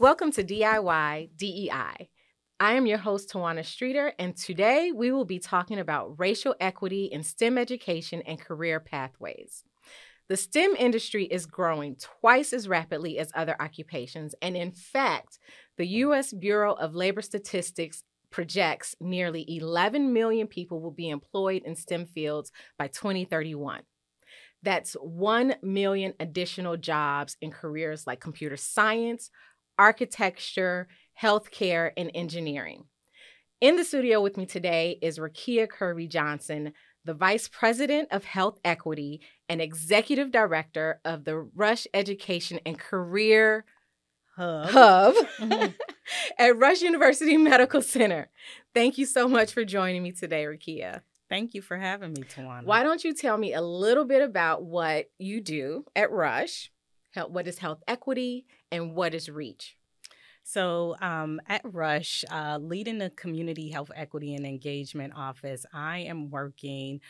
Welcome to DIY DEI. I am your host, Tawanna Streater, and today we will be talking about racial equity in STEM education and career pathways. The STEM industry is growing twice as rapidly as other occupations, and in fact, the U.S. Bureau of Labor Statistics projects nearly 11 million people will be employed in STEM fields by 2031. That's 1 million additional jobs in careers like computer science, architecture, healthcare, and engineering. In the studio with me today is Rukiya Curvy Johnson, the Vice President of Health Equity and Executive Director of the Rush Education and Career Hub at Rush University Medical Center. Thank you so much for joining me today, Rukiya. Thank you for having me, Tawanna. Why don't you tell me a little bit about what you do at Rush? What is health equity and what is REACH? So at Rush, leading the Community Health Equity and Engagement Office, I am working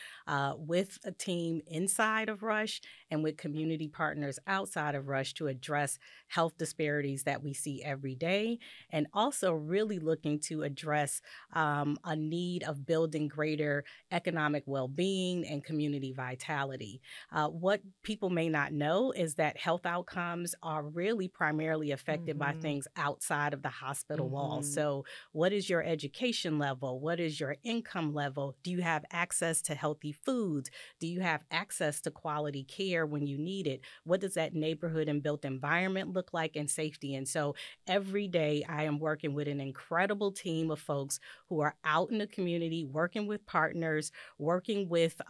with a team inside of Rush and with community partners outside of Rush to address health disparities that we see every day, and also really looking to address a need of building greater economic well-being and community vitality. What people may not know is that health outcomes are really primarily affected by things outside of the hospital walls. So what is your education level? What is your income level? Do you have access to healthy foods? Do you have access to quality care when you need it? What does that neighborhood and built environment look like, and safety? And so every day I am working with an incredible team of folks who are out in the community, working with partners, working with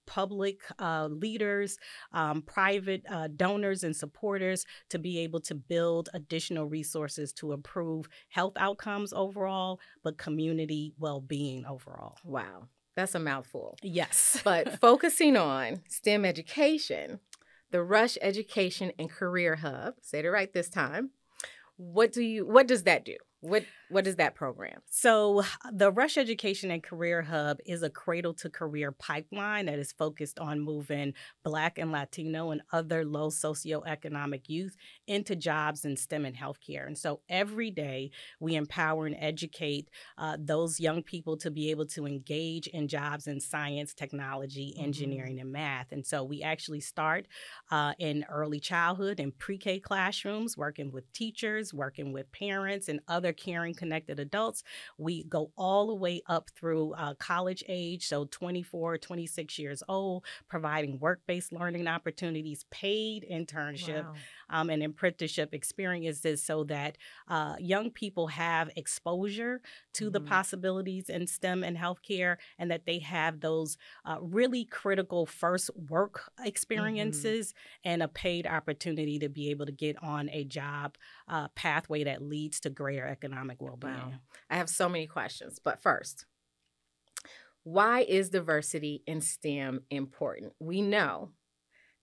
public leaders, private donors and supporters to be able to build additional resources to improve health outcomes overall, but community well-being overall. Wow, that's a mouthful. Yes. But focusing on STEM education, the Rush Education and Career Hub, said it right this time. What does that do? What is that program? So the Rush Education and Career Hub is a cradle-to-career pipeline that is focused on moving Black and Latino and other low socioeconomic youth into jobs in STEM and healthcare. And so every day we empower and educate those young people to be able to engage in jobs in science, technology, engineering, and math. And so we actually start in early childhood and pre-K classrooms, working with teachers, working with parents, and other caring, connected adults. We go all the way up through college age, so 24, 26 years old, providing work-based learning opportunities, paid internship, and apprenticeship experiences so that young people have exposure to the possibilities in STEM and healthcare, and that they have those really critical first work experiences and a paid opportunity to be able to get on a job pathway that leads to greater economic well-being. Wow. I have so many questions, but first, why is diversity in STEM important? We know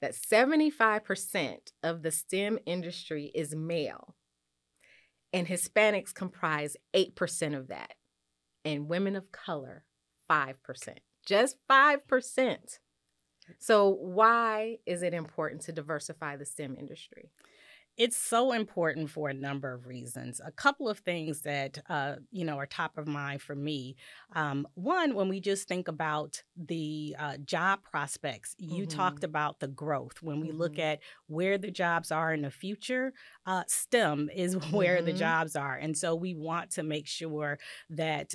that 75% of the STEM industry is male, and Hispanics comprise 8% of that, and women of color, 5%. Just 5%. So why is it important to diversify the STEM industry? It's so important for a number of reasons. A couple of things that, are top of mind for me. One, when we just think about the job prospects, you talked about the growth. When we look at where the jobs are in the future, STEM is where the jobs are. And so we want to make sure that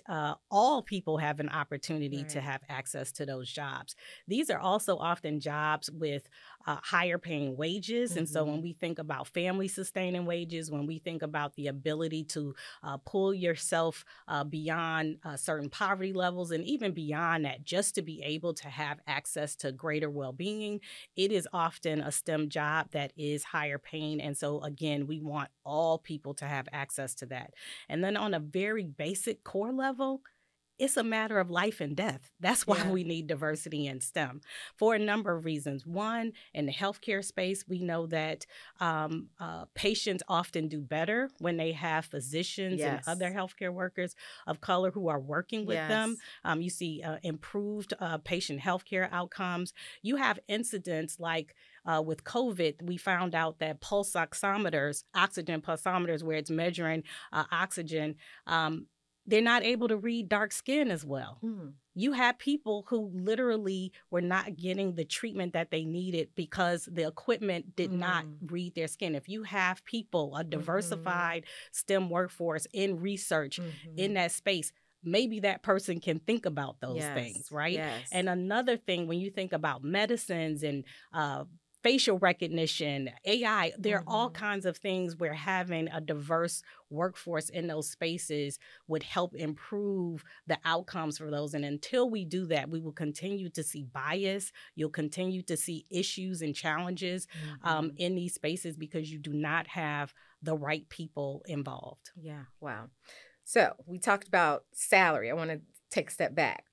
all people have an opportunity to have access to those jobs. These are also often jobs with higher paying wages. And so when we think about family sustaining wages, when we think about the ability to pull yourself beyond certain poverty levels and even beyond that, just to be able to have access to greater well-being, it is often a STEM job that is higher paying. And so again, we want all people to have access to that. And then on a very basic core level, it's a matter of life and death. That's why we need diversity in STEM for a number of reasons. One, in the healthcare space, we know that patients often do better when they have physicians and other healthcare workers of color who are working with them. You see improved patient healthcare outcomes. You have incidents like with COVID, we found out that pulse oximeters, oxygen pulsometers, where it's measuring oxygen, they're not able to read dark skin as well. You had people who literally were not getting the treatment that they needed because the equipment did not read their skin. If you have people, a diversified STEM workforce in research in that space, maybe that person can think about those things, right? And another thing, when you think about medicines and facial recognition, AI, there are all kinds of things where having a diverse workforce in those spaces would help improve the outcomes for those. And until we do that, we will continue to see bias. You'll continue to see issues and challenges in these spaces because you do not have the right people involved. Yeah, wow. So we talked about salary. I want to take a step back.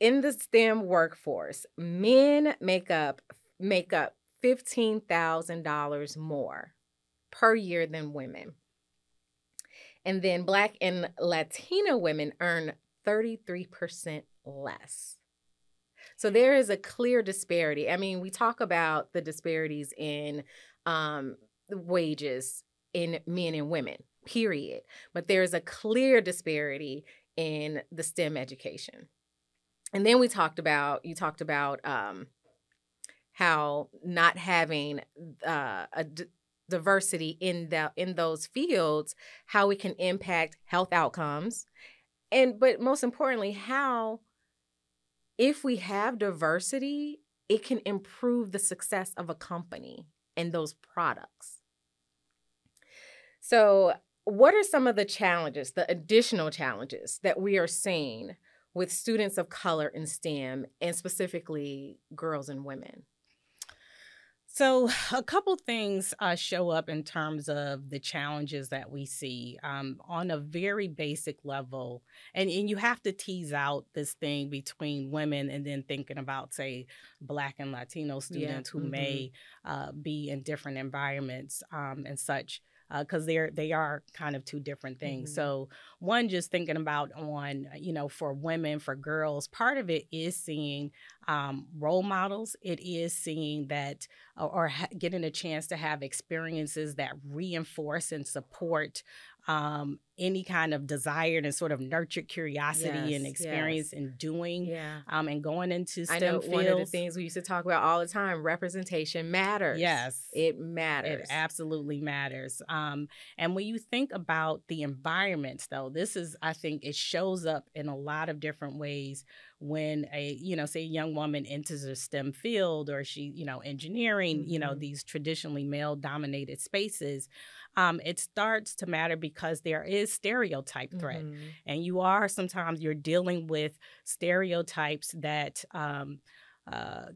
In the STEM workforce, men make up $15,000 more per year than women. And then Black and Latino women earn 33% less. So there is a clear disparity. I mean, we talk about the disparities in wages in men and women, period. But there is a clear disparity in the STEM education. And then you talked about how not having diversity in those fields, how it can impact health outcomes, but most importantly, how if we have diversity, it can improve the success of a company and those products. So, what are some of the challenges, the additional challenges that we are seeing with students of color in STEM, and specifically girls and women? So a couple things show up in terms of the challenges that we see on a very basic level. And you have to tease out this thing between women and then thinking about, say, Black and Latino students who may be in different environments and such. Because they are kind of two different things. So one, just thinking about for women, for girls, part of it is seeing role models. It is seeing that or getting a chance to have experiences that reinforce and support any kind of desired and sort of nurtured curiosity and experience in doing and going into STEM fields. One of the things we used to talk about all the time, representation matters. Yes. It matters. It absolutely matters. And when you think about the environments, though, I think it shows up in a lot of different ways when say a young woman enters a STEM field or she, engineering, these traditionally male-dominated spaces. It starts to matter because there is stereotype threat. And sometimes you're dealing with stereotypes that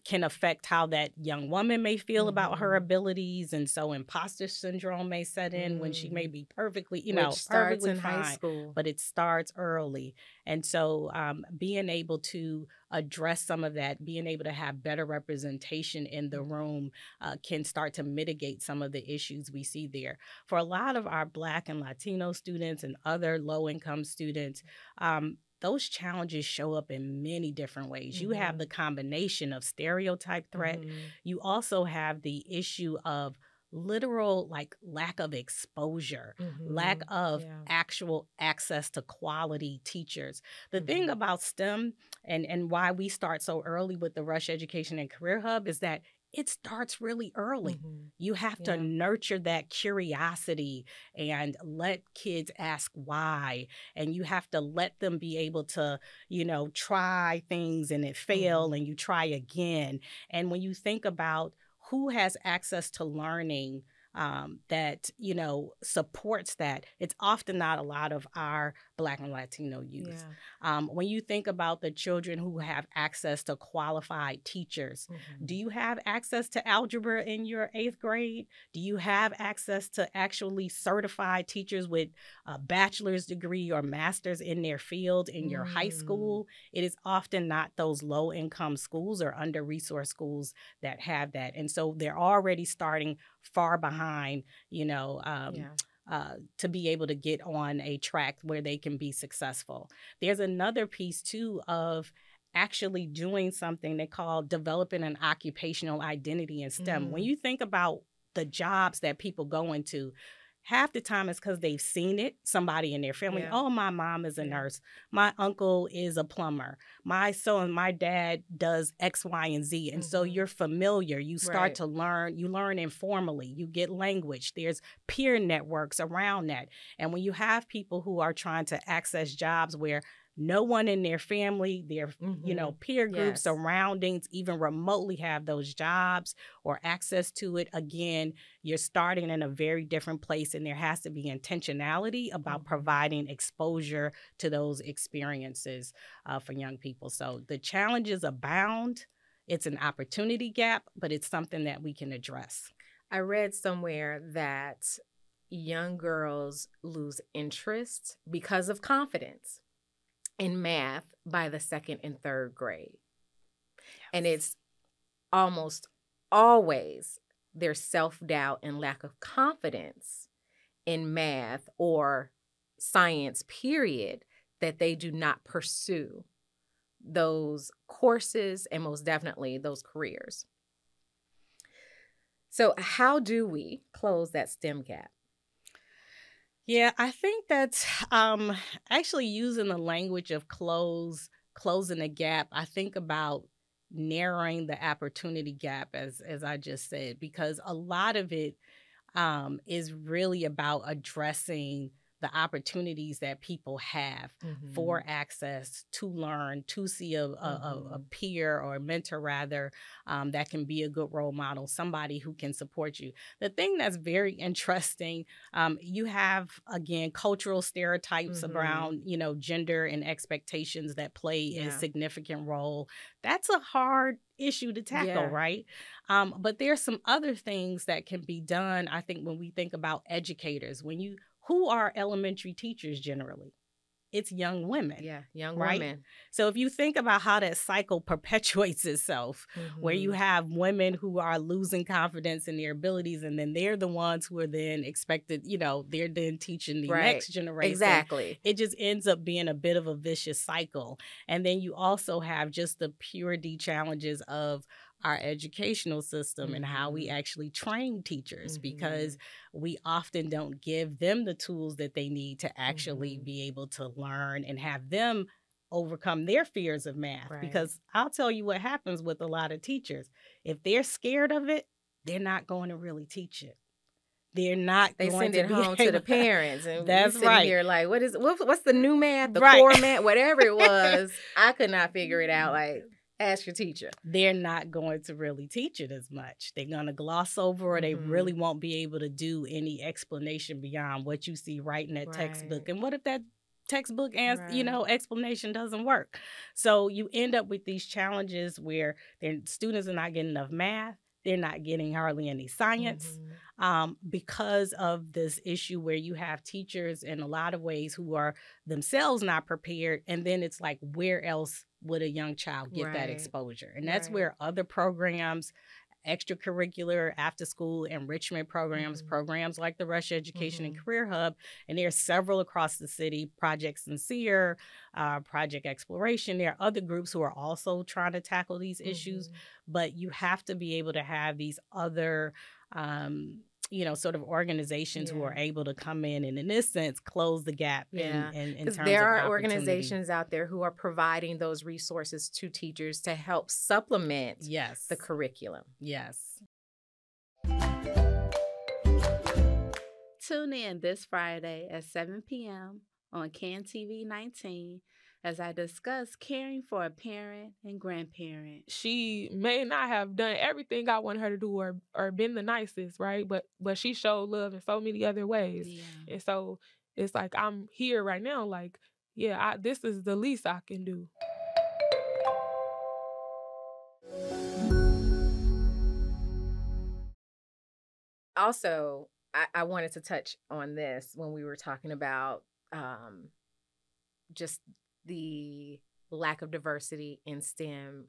can affect how that young woman may feel about her abilities. And so imposter syndrome may set in when she may be perfectly, perfectly in fine, high school. But it starts early. And so being able to address some of that, being able to have better representation in the room can start to mitigate some of the issues we see there. For a lot of our Black and Latino students and other low-income students, those challenges show up in many different ways. You have the combination of stereotype threat. You also have the issue of literal lack of exposure, lack of actual access to quality teachers. The thing about STEM and why we start so early with the Rush Education and Career Hub is that it starts really early. You have to nurture that curiosity and let kids ask why. And you have to let them be able to, try things and it fail and you try again. And when you think about who has access to learning that, supports that. It's often not a lot of our Black and Latino youth. Yeah. When you think about the children who have access to qualified teachers, do you have access to algebra in your 8th grade? Do you have access to actually certified teachers with a bachelor's degree or master's in their field in your high school? It is often not those low-income schools or under-resourced schools that have that. And so they're already starting far behind, to be able to get on a track where they can be successful. There's another piece, too, of actually doing something they call developing an occupational identity in STEM. When you think about the jobs that people go into, half the time it's because they've seen it, somebody in their family. Yeah. Oh, my mom is a nurse. My uncle is a plumber. My dad does X, Y, and Z. And so you're familiar. You start to learn. You learn informally. You get language. There's peer networks around that. And when you have people who are trying to access jobs where no one in their family, their peer groups, surroundings, even remotely have those jobs or access to it. Again, you're starting in a very different place, and there has to be intentionality about providing exposure to those experiences for young people. So the challenges abound. It's an opportunity gap, but it's something that we can address. I read somewhere that young girls lose interest because of confidence in math by the 2nd and 3rd grade. Yes. And it's almost always their self-doubt and lack of confidence in math or science, period, that they do not pursue those courses and most definitely those careers. So how do we close that STEM gap? Yeah, I think that's actually using the language of closing a gap. I think about narrowing the opportunity gap, as I just said, because a lot of it is really about addressing the opportunities that people have for access to learn, to see a peer or a mentor, rather, that can be a good role model, somebody who can support you. The thing that's very interesting, you have, again, cultural stereotypes around, gender and expectations that play a significant role. That's a hard issue to tackle, right? But there's some other things that can be done, I think, when we think about educators. Who are elementary teachers generally? It's young women. Yeah, young right? women. So if you think about how that cycle perpetuates itself, where you have women who are losing confidence in their abilities, and then they're the ones who are then expected, they're then teaching the next generation. Exactly. It just ends up being a bit of a vicious cycle. And then you also have just the purity challenges of our educational system and how we actually train teachers, because we often don't give them the tools that they need to actually be able to learn and have them overcome their fears of math. Because I'll tell you what happens with a lot of teachers. If they're scared of it, they're not going to really teach it. They're not they going send it home to the parents, and that's we right. Here like, what's the new math, the core math, whatever it was. I could not figure it out. Like, ask your teacher. They're not going to really teach it as much. They're going to gloss over, or they really won't be able to do any explanation beyond what you see right in that textbook. And what if that textbook explanation doesn't work? So you end up with these challenges where students are not getting enough math. They're not getting hardly any science because of this issue where you have teachers in a lot of ways who are themselves not prepared. And then it's like, where else would a young child get that exposure? And that's where other programs, extracurricular, after-school enrichment programs, programs like the Rush Education and Career Hub, and there are several across the city, Project Sincere, Project Exploration. There are other groups who are also trying to tackle these issues, but you have to be able to have these other sort of organizations who are able to come in and, in this sense, close the gap in terms of there are organizations out there who are providing those resources to teachers to help supplement the curriculum. Yes. Tune in this Friday at 7 p.m. on CAN TV 19 as I discussed, caring for a parent and grandparent. She may not have done everything I want her to do or been the nicest, right? But she showed love in so many other ways. Yeah. And so it's like I'm here right now, like, yeah, this is the least I can do. Also, I wanted to touch on this when we were talking about just the lack of diversity in STEM,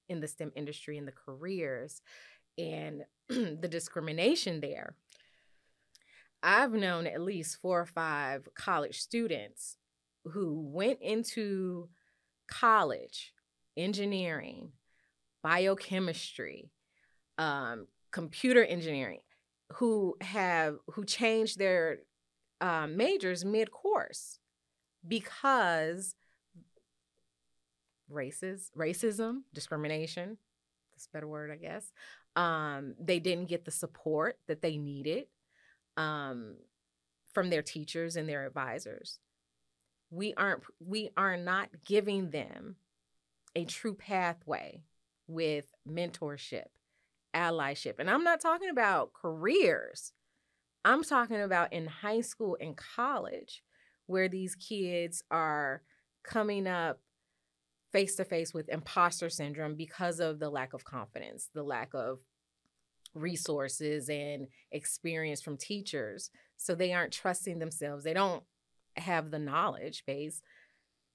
in the STEM industry, in the careers, and the discrimination there. I've known at least 4 or 5 college students who went into college, engineering, biochemistry, computer engineering, who changed their majors mid-course because racism, discrimination, that's a better word, I guess. They didn't get the support that they needed from their teachers and their advisors. We are not giving them a true pathway with mentorship, allyship. And I'm not talking about careers. I'm talking about in high school and college, where these kids are coming up face to face with imposter syndrome because of the lack of confidence, the lack of resources and experience from teachers. So they aren't trusting themselves. They don't have the knowledge base.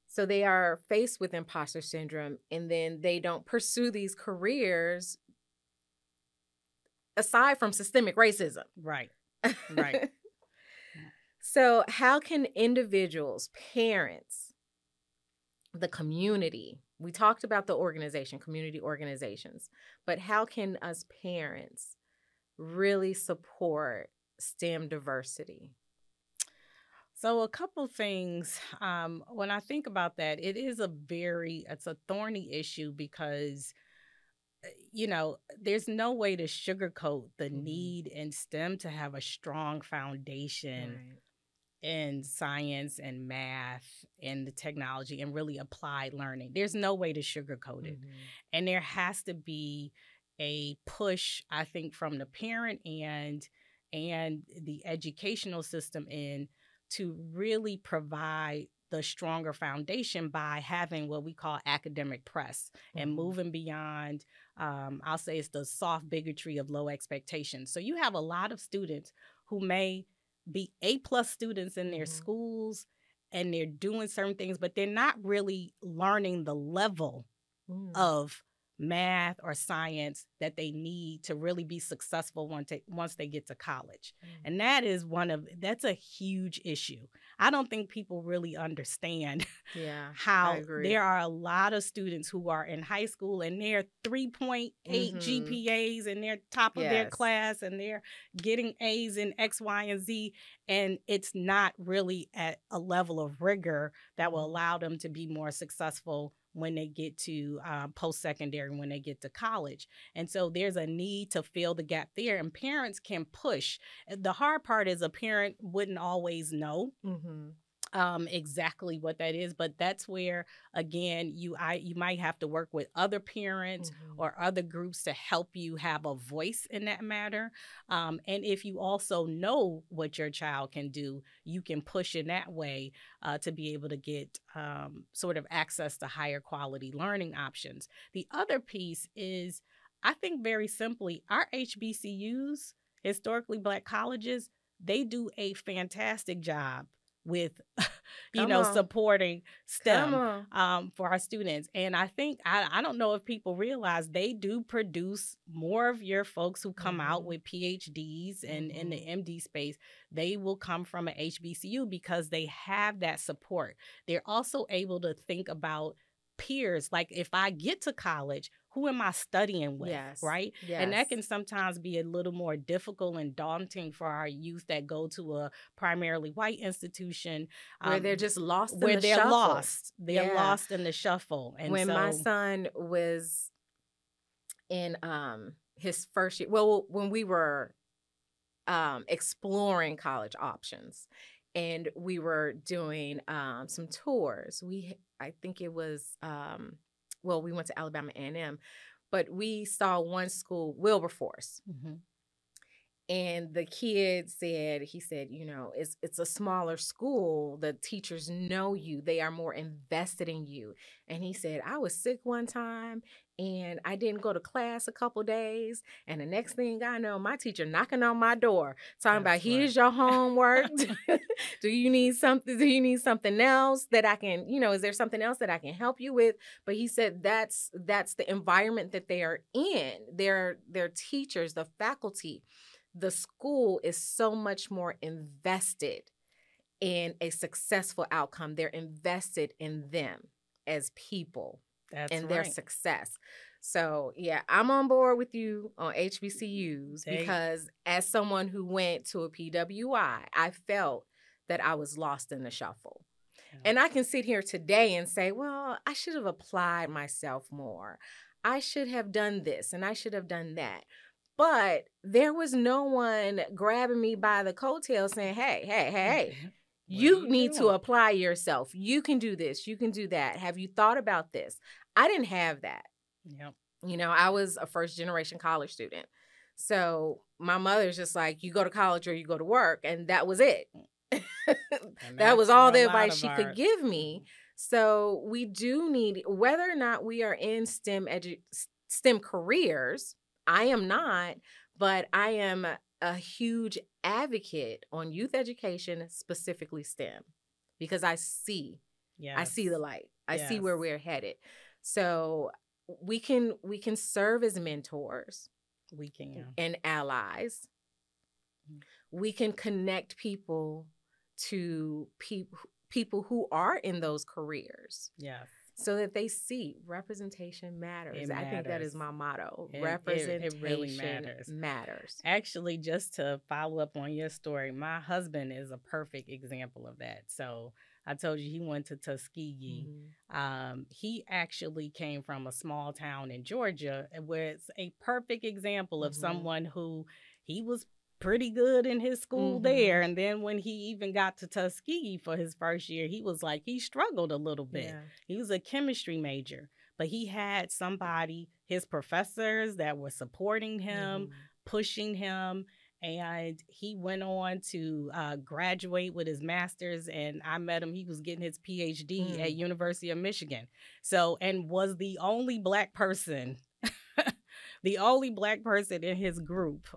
So they are faced with imposter syndrome, and then they don't pursue these careers aside from systemic racism. Right. Right. So how can individuals, parents, the community, we talked about the organization, community organizations, but how can us parents really support STEM diversity? So a couple things. When I think about that, it's a thorny issue because, there's no way to sugarcoat the need in STEM to have a strong foundation in science and math and the technology and really applied learning. There's no way to sugarcoat it. And there has to be a push, I think, from the parent and the educational system to really provide the stronger foundation by having what we call academic press and moving beyond, I'll say it's the soft bigotry of low expectations. So you have a lot of students who may be A+ students in their schools and they're doing certain things, but they're not really learning the level of math or science that they need to really be successful once they get to college. And that's a huge issue. I don't think people really understand how there are a lot of students who are in high school and they're 3.8 GPAs and they're top of their class and they're getting A's in X, Y, and Z. And it's not really at a level of rigor that will allow them to be more successful when they get to post-secondary, when they get to college. And so there's a need to fill the gap there, and parents can push. The hard part is a parent wouldn't always know exactly what that is, but that's where, again, you might have to work with other parents or other groups to help you have a voice in that matter. And if you also know what your child can do, you can push in that way to be able to get sort of access to higher quality learning options. The other piece is, I think very simply, our HBCUs, historically Black colleges, they do a fantastic job with, supporting STEM for our students. And I think, I don't know if people realize, they do produce more of your folks who come out with PhDs and in the MD space. They will come from an HBCU because they have that support. They're also able to think about peers. Like, if I get to college, who am I studying with, right? Yes. And that can sometimes be a little more difficult and daunting for our youth that go to a primarily white institution. Where they're just lost in the shuffle. They're lost in the shuffle. And when my son was in his first year, when we were exploring college options, and we were doing some tours. I think it was, well, we went to Alabama A&M, but we saw one school, Wilberforce. Mm-hmm. And the kid said, he said, you know, it's a smaller school. The teachers know you. They are more invested in you. And he said, I was sick one time and I didn't go to class a couple days. And the next thing I know, my teacher knocking on my door, talking about, here's your homework. Do you need something? Do you need something else that I can, you know, is there something else that I can help you with? But he said that's the environment that they are in. Their teachers, the faculty. The school is so much more invested in a successful outcome. They're invested in them as people and their success. So, yeah, I'm on board with you on HBCUs because as someone who went to a PWI, I felt that I was lost in the shuffle. Yeah. And I can sit here today and say, well, I should have applied myself more. I should have done this and I should have done that. But there was no one grabbing me by the coattail saying, hey, you need to apply yourself. You can do this. You can do that. Have you thought about this? I didn't have that. Yep. You know, I was a first-generation college student. So my mother's just like, you go to college or you go to work. And that was it. That was all the advice she could give me. So we do need, whether or not we are in STEM careers, I am not, but I am a huge advocate on youth education, specifically STEM, because I see the light. I see where we're headed. So we can serve as mentors. We can. And allies. We can connect people to people who are in those careers. Yeah. So that they see representation matters. I think that is my motto. Representation it really matters. Actually, just to follow up on your story, my husband is a perfect example of that. So I told you he went to Tuskegee. Mm-hmm. He actually came from a small town in Georgia, where it's a perfect example of someone who he was pretty good in his school there. And then when he even got to Tuskegee for his first year, he was like, he struggled a little bit. Yeah. He was a chemistry major, but he had somebody, his professors that were supporting him, pushing him. And he went on to graduate with his master's, and I met him. He was getting his PhD at University of Michigan. So, and was the only Black person in his group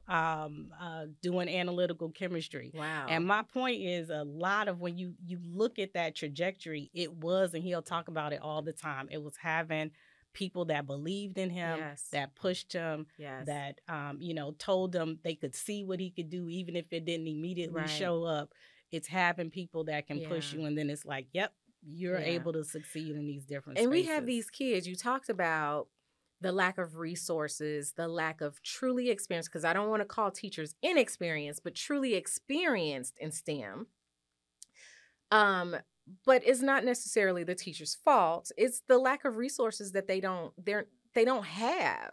doing analytical chemistry. Wow. And my point is, a lot of when you look at that trajectory, it was, and he'll talk about it all the time, it was having people that believed in him, that pushed him, that, told them they could see what he could do, even if it didn't immediately show up. It's having people that can push you, and then it's like, yep, you're able to succeed in these different spaces. We have these kids. You talked about the lack of resources, the lack of truly experienced, because I don't want to call teachers inexperienced, but truly experienced in STEM. But it's not necessarily the teacher's fault. It's the lack of resources that they don't have,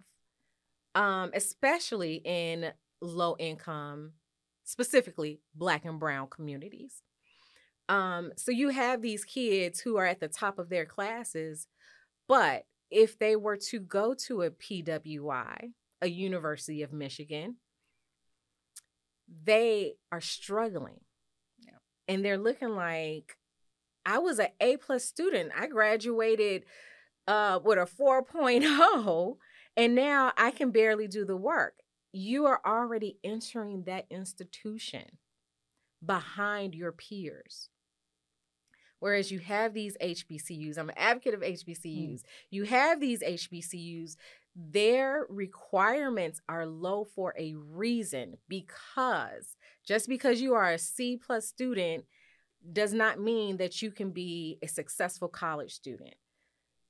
especially in low income, specifically Black and brown communities. So you have these kids who are at the top of their classes, but if they were to go to a PWI, a University of Michigan, they are struggling. Yeah. And they're looking like, I was an A+ student. I graduated with a 4.0, and now I can barely do the work. You are already entering that institution behind your peers. Whereas you have these HBCUs, I'm an advocate of HBCUs. You have these HBCUs, their requirements are low for a reason, because just because you are a C+ student does not mean that you can be a successful college student.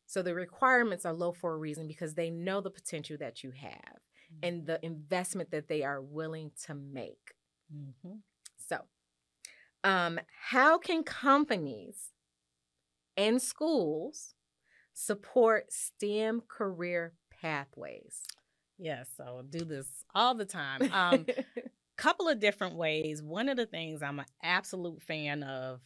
So the requirements are low for a reason, because they know the potential that you have and the investment that they are willing to make. So, how can companies and schools support STEM career pathways? Yes, so do this all the time. Couple of different ways. One of the things I'm an absolute fan of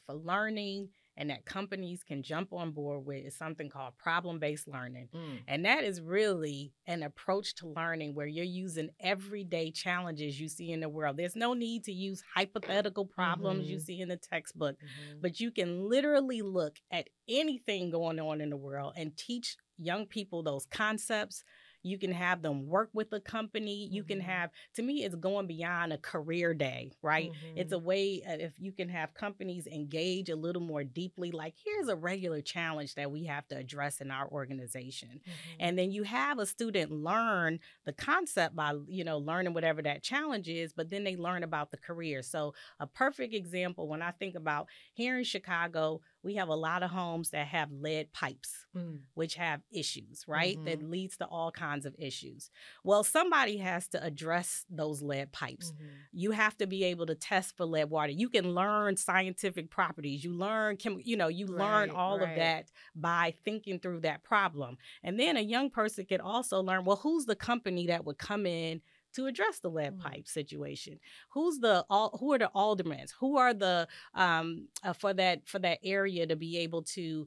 for learning and that companies can jump on board with is something called problem-based learning. And that is really an approach to learning where you're using everyday challenges you see in the world. There's no need to use hypothetical problems you see in the textbook, but you can literally look at anything going on in the world and teach young people those concepts. You can have them work with a company. You can have, to me, it's going beyond a career day, right? It's a way if you can have companies engage a little more deeply, like here's a regular challenge that we have to address in our organization. And then you have a student learn the concept by, learning whatever that challenge is, but then they learn about the career. So a perfect example, when I think about here in Chicago, we have a lot of homes that have lead pipes, which have issues, right? That leads to all kinds of issues. Well, somebody has to address those lead pipes. You have to be able to test for lead water. You can learn scientific properties. You learn, learn all of that by thinking through that problem. And then a young person could also learn, well, who's the company that would come in to address the lead pipe situation? Who are the aldermen? Who are the for that area to be able to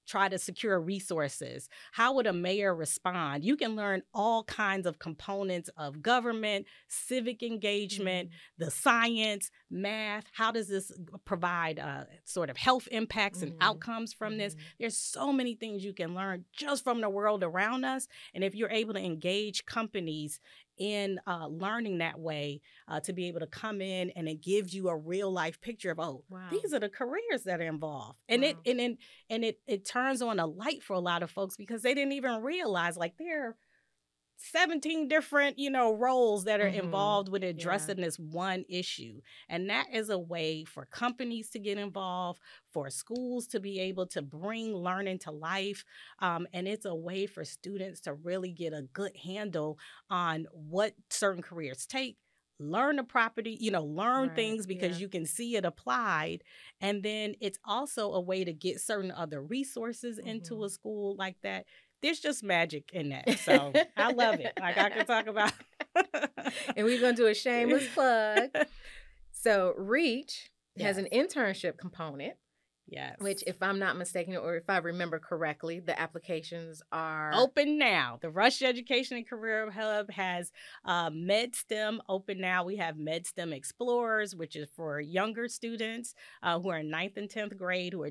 try to secure resources? How would a mayor respond? You can learn all kinds of components of government, civic engagement, the science, math. How does this provide sort of health impacts and outcomes from this? There's so many things you can learn just from the world around us. And if you're able to engage companies in learning that way, to be able to come in and it gives you a real life picture of, these are the careers that are involved. And it turns on a light for a lot of folks because they didn't even realize like there are 17 different, roles that are involved with addressing this one issue. And that is a way for companies to get involved, for schools to be able to bring learning to life. And it's a way for students to really get a good handle on what certain careers take. Learn the property, learn things because you can see it applied. And then it's also a way to get certain other resources into a school like that. There's just magic in that. So I love it. Like I can talk about. And we're going to do a shameless plug. So Reach has an internship component. Yes. Which, if I'm not mistaken, or if I remember correctly, the applications are open now. The Rush Education and Career Hub has MedSTEM open now. We have MedSTEM Explorers, which is for younger students who are in 9th and 10th grade, who are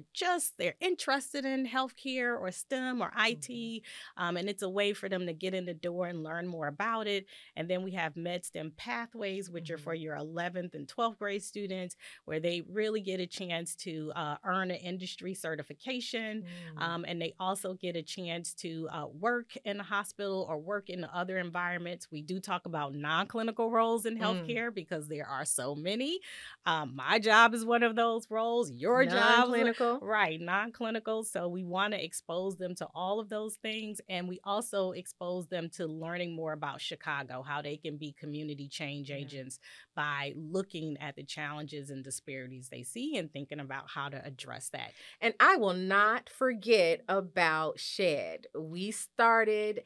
they're interested in healthcare or STEM or IT. And it's a way for them to get in the door and learn more about it. And then we have MedSTEM Pathways, which are for your 11th and 12th grade students, where they really get a chance to earn an industry certification, and they also get a chance to work in the hospital or work in other environments. We do talk about non-clinical roles in healthcare because there are so many. My job is one of those roles. Your job, non-clinical. So we want to expose them to all of those things, and we also expose them to learning more about Chicago, how they can be community change agents by looking at the challenges and disparities they see and thinking about how to address that. And I will not forget about SHED. We started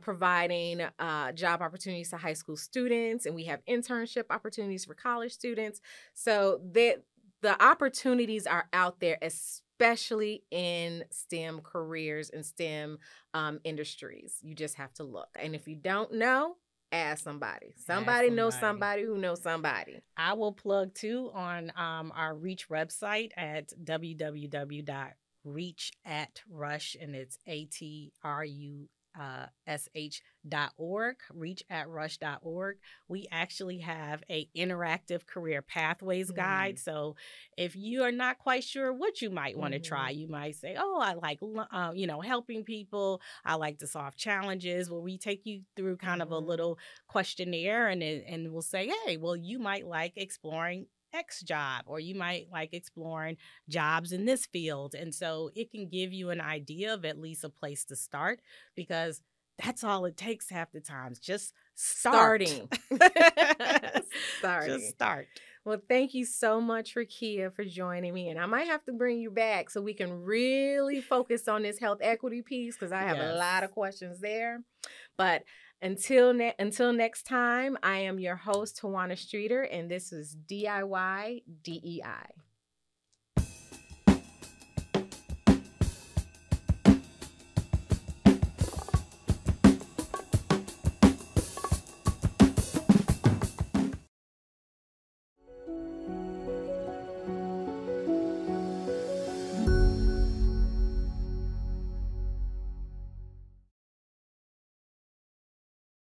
providing job opportunities to high school students, and we have internship opportunities for college students. So the opportunities are out there, especially in STEM careers and STEM industries. You just have to look. And if you don't know, ask somebody. Somebody knows somebody who knows somebody. I will plug too on our Reach website at www.reachatrush, and it's ATRUSH.org, reachatrush.org. We actually have a interactive career pathways guide. So if you are not quite sure what you might want to try, you might say, I like, helping people. I like to solve challenges. Well, we take you through kind of a little questionnaire and we'll say, hey, well, you might like exploring X job, or you might like exploring jobs in this field. And so it can give you an idea of at least a place to start, because that's all it takes half the times. Just start. Starting. Just start. Well, thank you so much, Rukiya, for joining me. And I might have to bring you back so we can really focus on this health equity piece because I have a lot of questions there. But until next time, I am your host, Tawanna Streater, and this is DIY DEI.